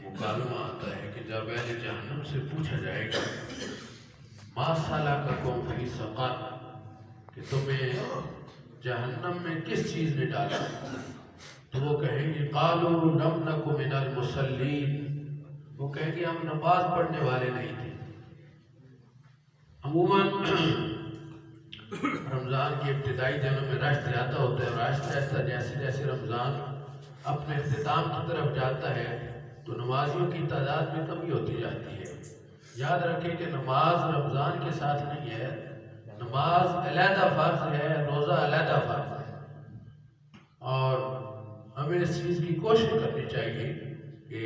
مکالمہ آتا ہے کہ جب اہل جہنم سے پوچھا جائے گا ما سلککم فی سقر، کہ تمہیں جہنم میں کس چیز نے ڈالا، تو وہ کہیں گے قالوا لم نک من المصلین، وہ کہیں گے ہم نماز پڑھنے والے نہیں تھے۔ عموماً رمضان کے ابتدائی دنوں میں رش زیادہ ہوتا ہے، اور آہستہ آہستہ جیسے جیسے رمضان اپنے اختتام کی طرف جاتا ہے تو نمازیوں کی تعداد میں کمی ہوتی جاتی ہے۔ یاد رکھیں کہ نماز رمضان کے ساتھ نہیں ہے، نماز علیحدہ فرض ہے، روزہ علیحدہ فرض ہے، اور ہمیں اس چیز کی کوشش کرنی چاہیے کہ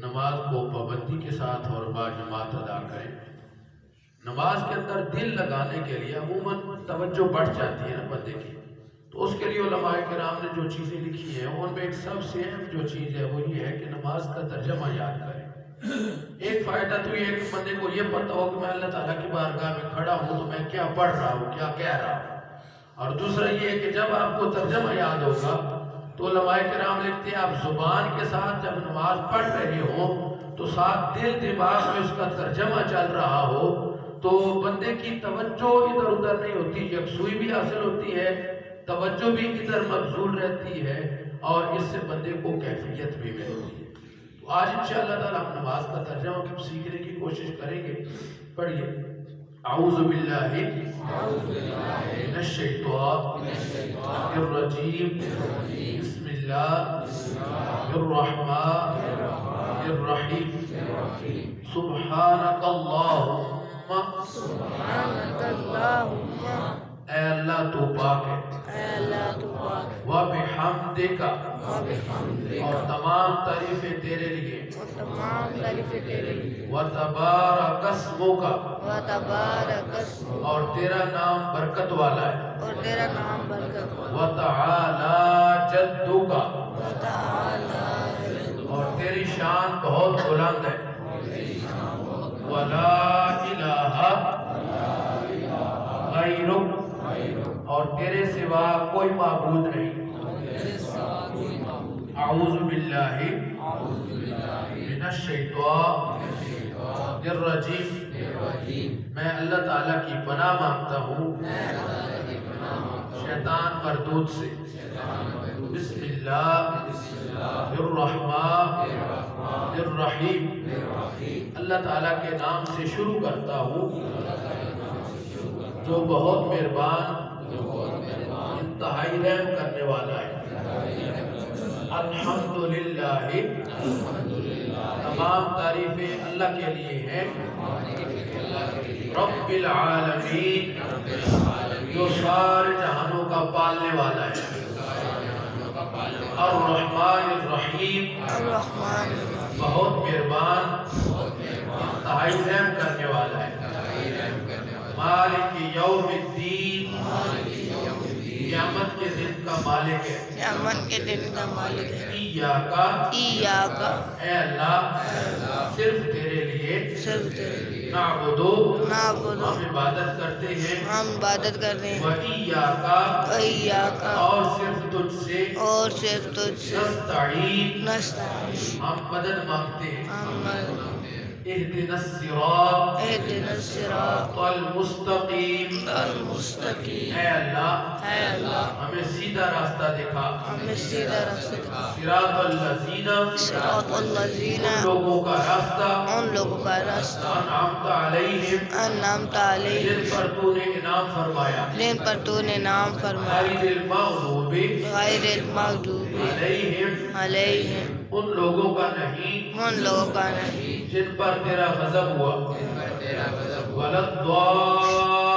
نماز کو پابندی کے ساتھ اور باجماعت ادا کریں۔ نماز کے اندر دل لگانے کے لیے عموماً توجہ بڑھ جاتی ہے نا بندے کی، تو اس کے لیے علماء کرام نے جو چیزیں لکھی ہیں ان میں ایک سب سے اہم جو چیز ہے وہ یہ ہے کہ نماز کا ترجمہ یاد کریں۔ ایک فائدہ تو یہ ہے کہ بندے کو یہ پتہ ہو کہ میں اللہ تعالیٰ کی بارگاہ میں کھڑا ہوں تو میں کیا پڑھ رہا ہوں، کیا کہہ رہا ہوں، اور دوسرا یہ ہے کہ جب آپ کو ترجمہ یاد ہوگا تو علماء کرام لکھتے ہیں آپ زبان کے ساتھ جب نماز پڑھ رہے ہوں تو ساتھ دل دماغ میں اس کا ترجمہ چل رہا ہو تو بندے کی توجہ ادھر ادھر نہیں ہوتی، یکسوئی بھی حاصل ہوتی ہے، توجہ بھی ادھر مبذول رہتی ہے، اور اس سے بندے کو کیفیت بھی ملتی ہے۔ تو آج انشاءاللہ تعالیٰ ہم نماز کا ترجمہ سیکھنے کی کوشش کریں گے۔ پڑھیے اعوذ باللہ من الشیطان الرجیم، بسم اللہ الرحمن الرحیم، سبحانک اللہم، سبحانک اللہم، اے اللہ تو پاک ہے، اے اللہ تو پاک ہے، وبحمدک، وبحمدک، اور تمام تعریفیں تیرے لیے، اور تمام تعریفیں تیرے لیے، وتبارک اسمک، وتبارک اسمک، اور تیرا نام برکت والا ہے، اور تیرا نام برکت والا، وتعالی جدک، وتعالی جدک، اور تیری شان بہت بلند ہے، ولا الہ غیرک، اور تیرے سوا کوئی معبود نہیں۔ اعوذ باللہ من الشیطان الرجیم، میں اللہ تعالیٰ کی پناہ مانگتا ہوں شیطان مردود سے۔ بسم اللہ الرحمن الرحیم، اللہ تعالیٰ کے نام سے شروع کرتا ہوں جو بہت مہربان انتہائی رحم کرنے والا ہے۔ الحمدللہ، تمام تعریفیں اللہ کے لیے ہیں، رب العالمین، جو سارے جہانوں کا پالنے والا ہے، الرحمن الرحیم، الرحمن، بہت مہربان انتہائی رحم کرنے والا ہے، مالک یوم الدین، قیامت کے دن کا مالک ہے، قیامت کے دن کا مالک ہے، ایاکا، ایاکا، اے اللہ صرف تیرے لیے، صرف تیرے لیے، نعبدو، نعبدو، ہم عبادت کرتے ہیں، ہم عبادت کرتے ہیں، وَإِيَّاكَ، ایاکا، اور صرف تجھ سے، اور صرف تجھ سے، نستعین، نستعین، ہم مدد مانگتے ہیں، ہم اہدنا الصراط اہدنا الصراط المستقیم، المستقیم، اے اللہ اے اللہ ہمیں سیدھا راستہ دکھا، ہمیں سیدھا راستہ دکھا، صراط الذین، صراط الذین، ان لوگوں کا راستہ، ان لوگوں کا راستہ، انعمت علیہم، انعمت جن علیہم، پر تو نے انعام فرمایا، جن پر تو نے نام فرمایا، غیر المغضوب غیر المغضوب علیہم، علیہم، ان لوگوں کا نہیں ان لوگوں کا نہیں جن پر تیرا غضب ہوا، ولا الضالین،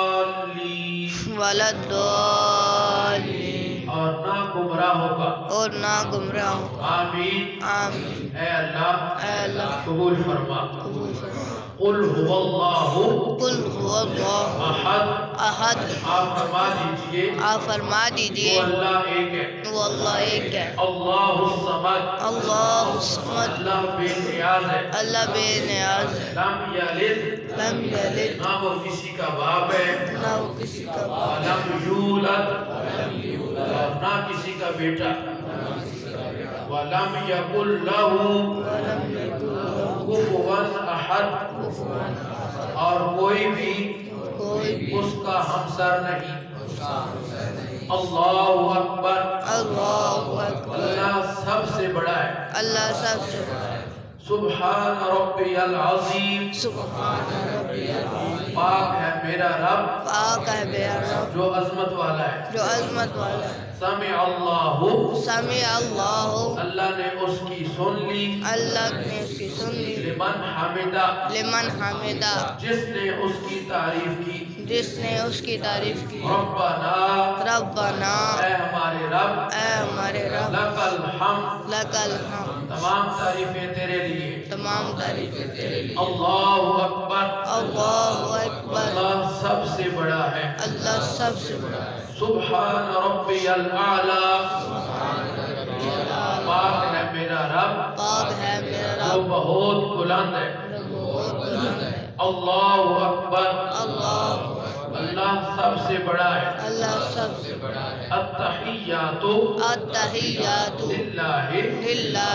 ولا الضالین، اور نہ گمراہوں کا، اور نہ گمراہوں کا، آمین، آمین، اے اللہ اے اللہ قبول فرما۔ قبول فرما۔ قل هو اللہ قل هو اللہ احد، احد، آپ فرما دیجئے آپ فرما دیجئے وہ اللہ ایک ہے، وہ اللہ ایک ہے، اللہ الصمد، اللہ الصمد، اللہ بے نیاز ہے، اللہ بے نیاز ہے، لم یلد، لم یلد، نہ وہ کسی کا باپ ہے، نہ وہ کسی کا باپ، ولم یولد، اور نہ کسی کا بیٹا، ولم یکن لہ، ولم یکن اور کوئی بھی کوئی بھی اس کا ہمسر نہیں۔ اللہ اکبر، اللہ اکبر، اللہ سب سے بڑا ہے۔ اللہ سب سے بڑا ہے۔ سبحان ربی العظیم، سبحان ربی العظیم، پاک ہے میرا رب پاک ہے میرا رب جو عظمت والا ہے۔ جو عظمت والا ہے۔ سمع اللہ، سمع اللہ، اللہ نے اس کی سن لی۔ اللہ نے اس کی سن لی۔ لمن حمدہ، لمن حمدہ، جس نے اس کی تعریف کی۔ جس نے اس کی تعریف کی۔ ربنا، ربنا، اے ہمارے رب، اے ہمارے رب، لک الحمد، لک الحمد، تمام تعریفیں تیرے لیے۔ تمام تعریفیں تیرے لیے۔ اللہ اکبر، اللہ اکبر، اللہ سب سے بڑا ہے۔ اللہ سب سے بڑا ہے۔ سبحان ربی الاعلی، پاک ہے میرا رب پاک ہے میرا جو رب بہت بلند ہے۔ جو بہت بلند ہے۔ اللہ اکبر، اللہ اکبر، اللہ سب سے بڑا ہے۔ اللہ سب سے بڑا ہے۔ التحیات التحیات للہ، للہ،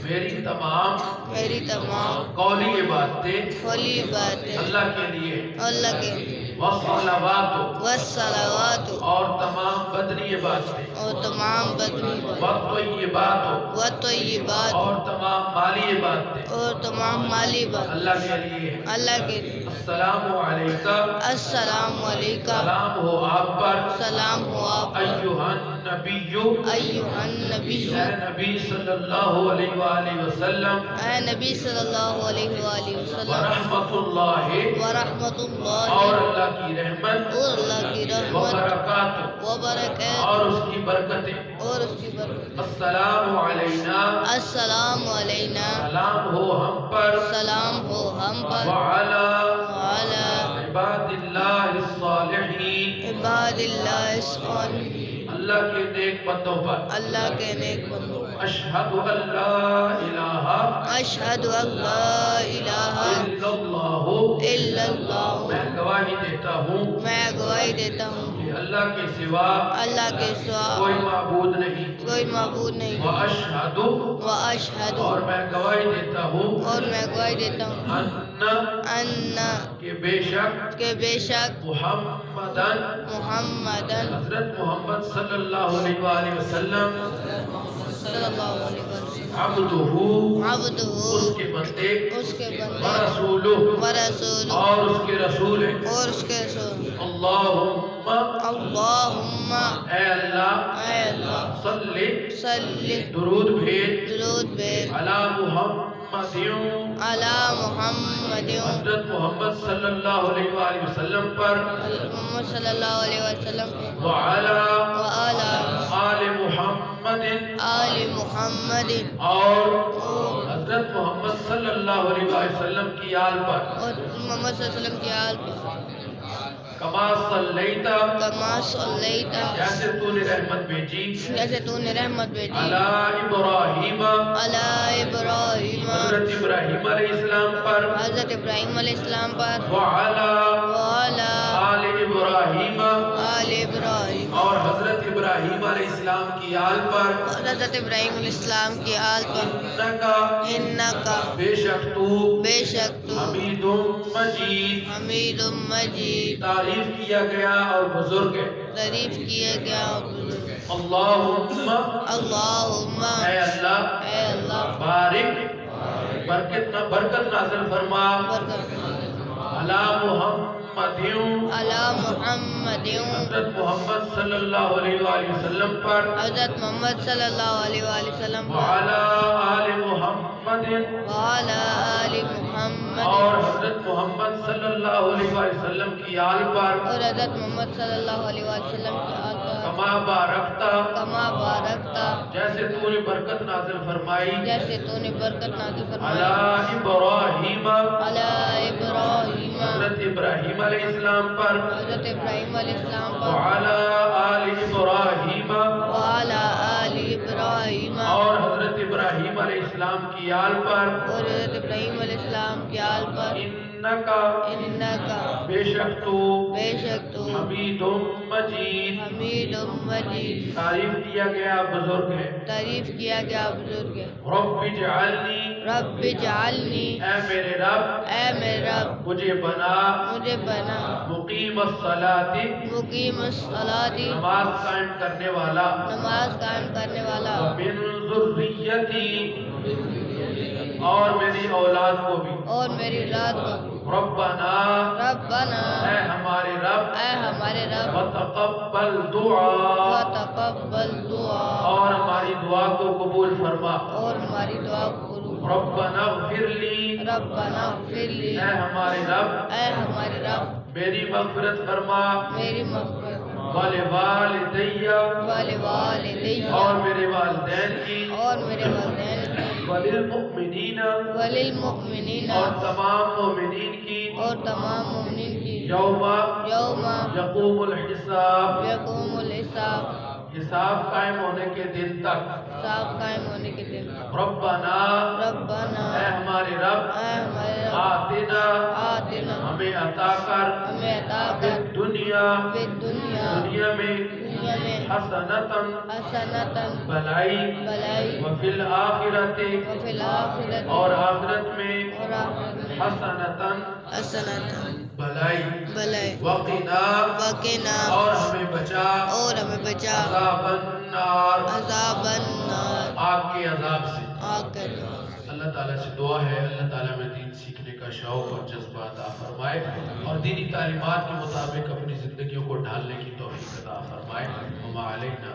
میری تمام میری تمام قولی باتیں کھلی باتیں اللہ کے لیے، اللہ کے لیے، والصلوات، والصلوات، اور تمام بدنی باتیں، اور تمام بدنی باتیں، والطیبات، والطیبات، اور تمام مالی باتیں اور تمام مالی باتیں اللہ کے لیے۔ اللہ کے لیے۔ السلام علیکم، السلام علیکم، سلام ہو آپ پر، سلام ہو آپ پر، ایھا النبی، ایھا النبی، اے نبی صلی اللہ علیہ وآلہ وسلم، اے نبی صلی اللہ علیہ وآلہ وسلم، ورحمۃ اللہ، ورحمۃ اللہ، اور اللہ کی رحمت، اور اللہ کی رحمت، وبرکاتہ، وبرکات، اور اس کی برکتیں۔ اور اس کی برکت۔ السلام علینا، السلام علینا، سلام ہو ہم پر، سلام ہو ہم پر، وعلی وعلی عباد اللہ الصالحین، عباد اللہ الصالحین، اللہ کے نیک بندوں پر۔ اللہ کے نیک بندوں پر۔ اشہد ان لا الہ اشہد ان لا الہ الا اللہ، الا اللہ، میں گواہی دیتا ہوں میں گواہی دیتا ہوں کہ اللہ کے سوا اللہ کے سوا کوئی معبود نہیں۔ کوئی معبود نہیں۔ واشہد، واشہد، اور میں گواہی دیتا ہوں اور میں گواہی دیتا ہوں ان ان کہ بے شک کہ بے شک محمدن، محمدن حضرت محمد صلی اللہ علیہ وآلہ وسلم، صلی اللہ علیہ وسلم، عبدہ، عبدہ، اس کے بندے، اس کے بندے، ورسولہ، ورسولہ، اور اس کے رسول ہیں۔ اور اس کے رسول۔ اللہم، اللہم، اے اللہ، اے اللہ، صلی، صلی، درود بھیج، درود بھیج، علی محمد، علی محمد، حضرت محمد صلی اللہ علیہ وآلہ وسلم پر، محمد صلی اللہ علیہ وسلم، وعلی وعلی آل محمد، آل محمد، اور حضرت محمد صلی اللہ علیہ وآلہ وسلم کی آل پر، اور محمد صلی اللہ علیہ وسلم کی آل پر، کما صلیتا، کما صلیت، جیسے تو نے رحمت بھیجی، جیسے تو نے رحمت بھیجی، علی ابراہیم، علی ابراہیم، حضرت ابراہیم علیہ السلام پر، حضرت ابراہیم علیہ السلام پر، وعلی وعلی آل ابراہیم، آل ابراہیم، اور حضرت ابراہیم علیہ السلام کی آل پر، اور حضرت ابراہیم علیہ السلام کی آل پر، انکا، انکا، بے شک تو، بے شک تو، حمید مجید، حمید مجید، تعریف کیا گیا اور بزرگ ہے۔ تعریف کیا گیا اور بزرگ ہے۔ اللہم، اللہم، اے اللہ، اے اللہ، بارک، برکت نازل فرما، برکت علی محمد، علی محمد، حضرت محمد صلی اللہ علیہ وآلہ وسلم پر، حضرت محمد صلی اللہ علیہ وآلہ وسلم پر، وعلی آل محمد، وعلی آل محمد، اور حضرت محمد صلی اللہ علیہ وآلہ وسلم کی آل پر، اور حضرت محمد صلی اللہ علیہ وآلہ وسلم کی آل پر، کما بارکتا، کما بارکتا، جیسے تو نے برکت نازل فرمائی، جیسے تو نے برکت نازل فرمائی، علی ابراہیم، علی ابراہیم، حضرت ابراہیم علیہ السلام پر، حضرت ابراہیم علیہ السلام پر، وعلی آل ابراہیم، وعلی آل ابراہیم، اور حضرت ابراہیم علیہ السلام کی آل پر، اور حضرت ابراہیم علیہ السلام کی آل پر، انکا، انکا، بے شک تو، بے شک تو، حمید مجید، حمید مجید، تعریف کیا گیا بزرگ ہے۔ تعریف کیا گیا بزرگ ہے۔ رب اجعلنی، رب اجعلنی اے میرے رب اے میرے رب مجھے بنا مجھے بنا مقیم الصلاۃ مقیم الصلاۃ نماز قائم کرنے والا نماز قائم کرنے والا ومن ذریتی اور میری اولاد کو بھی اور میری اولاد کو ربنا ربنا اے ہمارے رب اے ہمارے رب وتقبل دعا وتقبل دعا اور ہماری دعا کو قبول فرما اور ہماری دعا کو قبول ربنا اغفر لی ربنا اغفر لی اے ہمارے رب اے ہمارے رب میری مغفرت فرما میری مغفرت والوالدی والوالدی اور میرے والدین کی اور میرے والدین کی وللمؤمنین وللمؤمنین اور تمام مومنین کی اور تمام مومنین کی یوم یوم یقوم الحساب یقوم الحساب حساب قائم ہونے کے دن تک حساب قائم ہونے کے دن تک ربنا ربنا اے ہمارے رب اے ہمارے رب آتنا آتنا ہمیں عطا کر ہمیں عطا فی کر الدنیا فی الدنیا دنیا میں دنیا میں حسنتاً حسنتاً بلائی بلائی وفی الآخرت وفی الآخرت اور آخرت میں اور آخرت میں حسنتاً حسنتاً بلائی بلائی وقنا وقنا اور ہمیں بچا اور ہمیں بچا عذاب النار عذاب النار آگ کے عذاب سے آگ کے عذاب سے۔ اللہ تعالیٰ سے دعا ہے اللہ تعالیٰ میں دین سیکھنے کا شوق اور جذبہ عطا فرمائے اور دینی تعلیمات کے مطابق اپنی زندگیوں کو ڈھالنے کی توفیق عطا فرمائے وما علینا